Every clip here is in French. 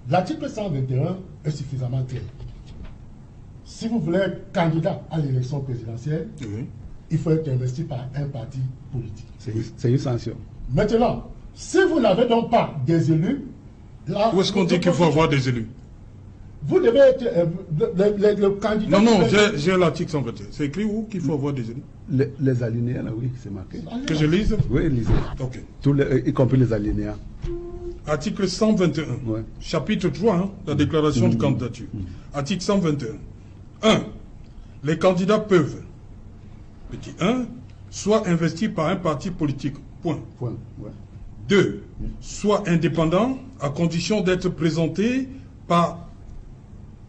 L'article 121 est suffisamment clair. Si vous voulez être candidat à l'élection présidentielle, il faut être investi par un parti politique. C'est une sanction. Maintenant, si vous n'avez donc pas des élus, là, où est-ce qu'on dit qu'il faut avoir des élus? Vous devez être le candidat. Non, j'ai l'article 121. C'est écrit où qu'il faut avoir des élus? Les alinéas, là, oui, c'est marqué. Que je lise? Oui, lisez. Ok. Y compris les alinéas. Article 121, chapitre 3, hein, la déclaration de candidature. Article 121. 1. Les candidats peuvent, petit 1, soit investis par un parti politique. Point. 2. Soit indépendants, à condition d'être présentés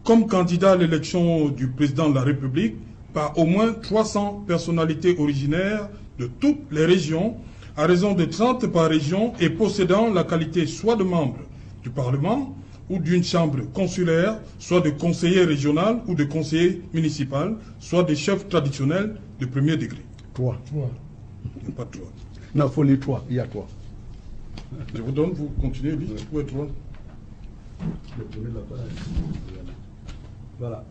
comme candidat à l'élection du président de la République par au moins 300 personnalités originaires de toutes les régions, à raison de 30 par région et possédant la qualité soit de membre du Parlement ou d'une chambre consulaire, soit de conseiller régional ou de conseiller municipal, soit des chefs traditionnels de premier degré. 3. Il n'y a pas de 3. Non, il faut lire 3. Il y a 3. Je vous donne, vous continuez, lire. Où est 3? Voilà.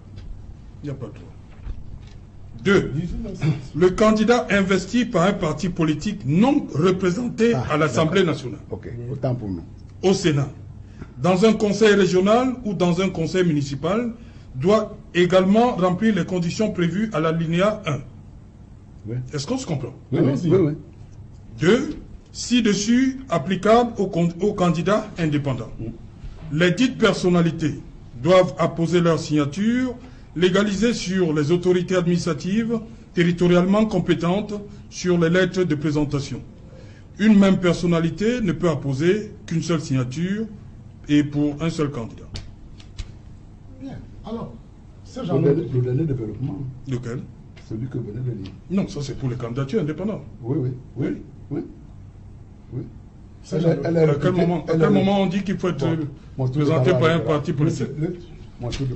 Il n'y a pas de 3. 2. Le candidat investi par un parti politique non représenté à l'Assemblée nationale. Ok, autant pour nous. Au Sénat, dans un conseil régional ou dans un conseil municipal, doit également remplir les conditions prévues à l'alinéa 1. Oui. Est-ce qu'on se comprend? Oui. 2. Ci-dessus, applicable aux candidats indépendants. Les dites personnalités doivent apposer leur signature légalisée sur les autorités administratives territorialement compétentes sur les lettres de présentation. Une même personnalité ne peut apposer qu'une seule signature et pour un seul candidat. Bien. Alors, le dernier développement. Lequel? Celui que vous venez de lire. Non, ça c'est pour les candidatures indépendantes. Oui. À quel moment on dit qu'il faut être présenté par un parti politique?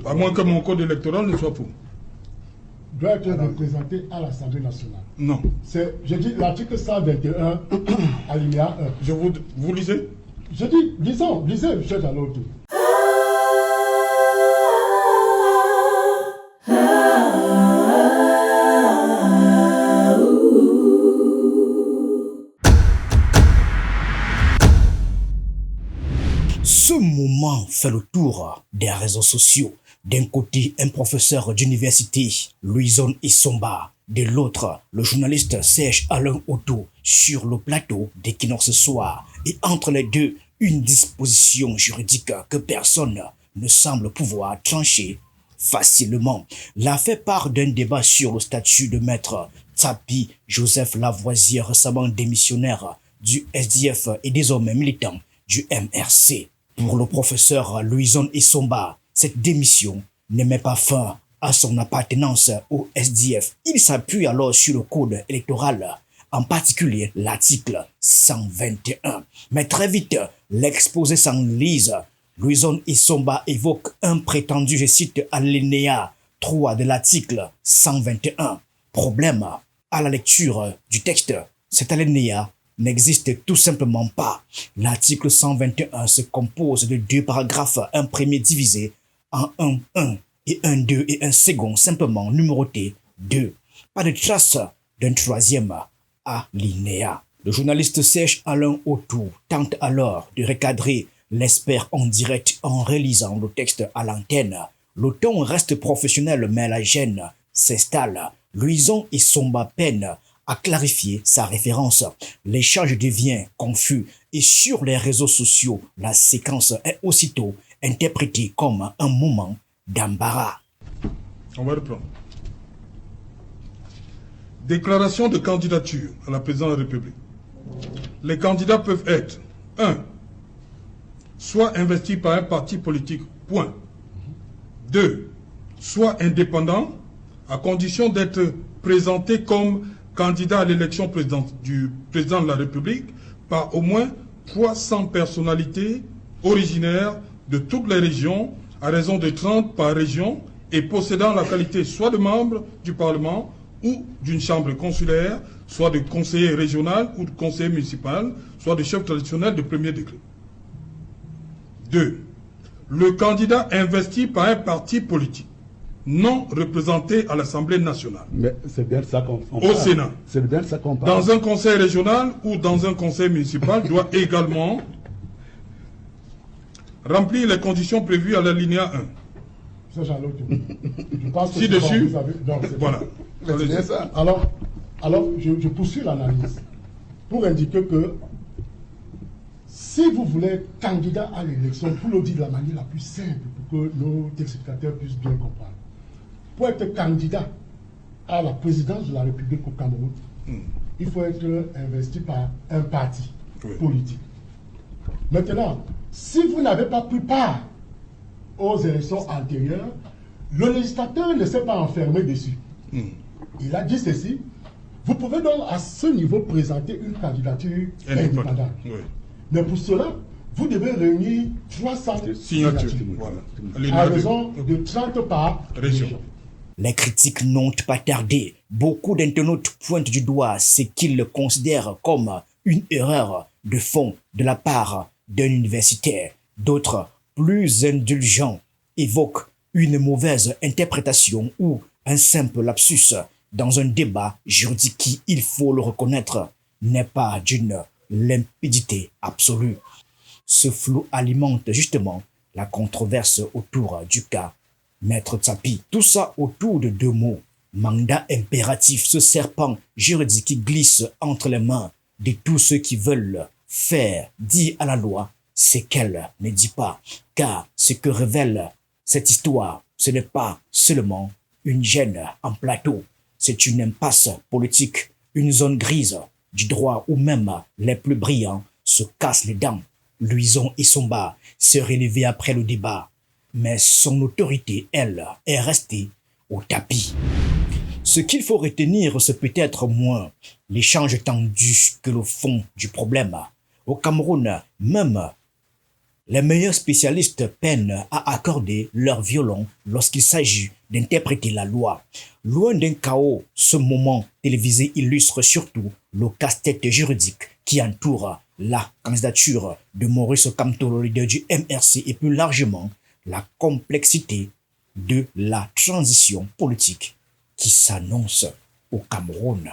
À moins que mon code électoral ne soit faux. Doit être représenté à l'Assemblée nationale. Non. Je dis l'article 121, alinéa 1. Vous lisez? Je dis, lisez, M. Janotu. Ce moment fait le tour des réseaux sociaux. D'un côté, un professeur d'université, Louison Isomba. De l'autre, le journaliste Serge Alain Otto sur le plateau d'Equinoxe Soir. Et entre les deux, une disposition juridique que personne ne semble pouvoir trancher facilement. L'a fait part d'un débat sur le statut de maître Tsapi Joseph Lavoisier, récemment démissionnaire du SDF et désormais militant du MRC. Pour le professeur Louison Isomba, cette démission ne met pas fin à son appartenance au SDF. Il s'appuie alors sur le code électoral, en particulier l'article 121. Mais très vite, l'exposé s'enlise. Louison Isomba évoque un prétendu, je cite, alinéa 3 de l'article 121. Problème, à la lecture du texte, cet alinéa n'existe tout simplement pas. L'article 121 se compose de deux paragraphes, un premier divisé en 1 et un 2 et un second simplement numéroté 2. Pas de trace d'un troisième alinéa. Le journaliste Serge Alain Otto tente alors de recadrer l'expert en direct en réalisant le texte à l'antenne. Le ton reste professionnel mais la gêne s'installe. Louison Isomba peine à clarifier sa référence. L'échange devient confus et sur les réseaux sociaux, la séquence est aussitôt interprétée comme un moment d'embarras. On va reprendre. Déclaration de candidature à la présidence de la République. Les candidats peuvent être 1. Soit investis par un parti politique, point. 2. Soit indépendants, à condition d'être présentés comme candidat à l'élection du président de la République par au moins 300 personnalités originaires de toutes les régions, à raison de 30 par région, et possédant la qualité soit de membre du Parlement ou d'une chambre consulaire, soit de conseiller régional ou de conseiller municipal, soit de chef traditionnel de premier degré. 2. le candidat investi par un parti politique non représenté à l'Assemblée nationale. Mais c'est bien ça qu'on parle. Au Sénat. C'est bien ça qu'on parle. Dans un conseil régional ou dans un conseil municipal doit également remplir les conditions prévues à l'alinéa 1. C'est Jean-Luc. Je pense que Ci-dessus, voilà. C'est bien ça. Alors je poursuis l'analyse pour indiquer que si vous voulez être candidat à l'élection, pour le dire de la manière la plus simple, pour que nos téléspectateurs puissent bien comprendre, pour être candidat à la présidence de la République au Cameroun, il faut être investi par un parti politique. Maintenant, si vous n'avez pas pris part aux élections antérieures, le législateur ne s'est pas enfermé dessus. Il a dit ceci: vous pouvez donc à ce niveau présenter une candidature indépendante. Oui. Mais pour cela, vous devez réunir 300 signatures. Voilà. À raison de 30 par région. Les critiques n'ont pas tardé. Beaucoup d'internautes pointent du doigt ce qu'ils considèrent comme une erreur de fond de la part d'un universitaire. D'autres, plus indulgents, évoquent une mauvaise interprétation ou un simple lapsus dans un débat juridique qui, il faut le reconnaître, n'est pas d'une limpidité absolue. Ce flou alimente justement la controverse autour du cas Maître Tsapi. Tout ça autour de deux mots: mandat impératif, ce serpent juridique qui glisse entre les mains de tous ceux qui veulent faire dire à la loi ce qu'elle ne dit pas. Car ce que révèle cette histoire, ce n'est pas seulement une gêne en plateau, c'est une impasse politique, une zone grise du droit où même les plus brillants se cassent les dents. Louison Issombha s'est relevé après le débat, mais son autorité, elle, est restée au tapis. Ce qu'il faut retenir, c'est peut-être moins l'échange tendu que le fond du problème. Au Cameroun, même les meilleurs spécialistes peinent à accorder leur violon lorsqu'il s'agit d'interpréter la loi. Loin d'un chaos, ce moment télévisé illustre surtout le casse-tête juridique qui entoure la candidature de Maurice Kamto, le leader du MRC, et plus largement la complexité de la transition politique qui s'annonce au Cameroun.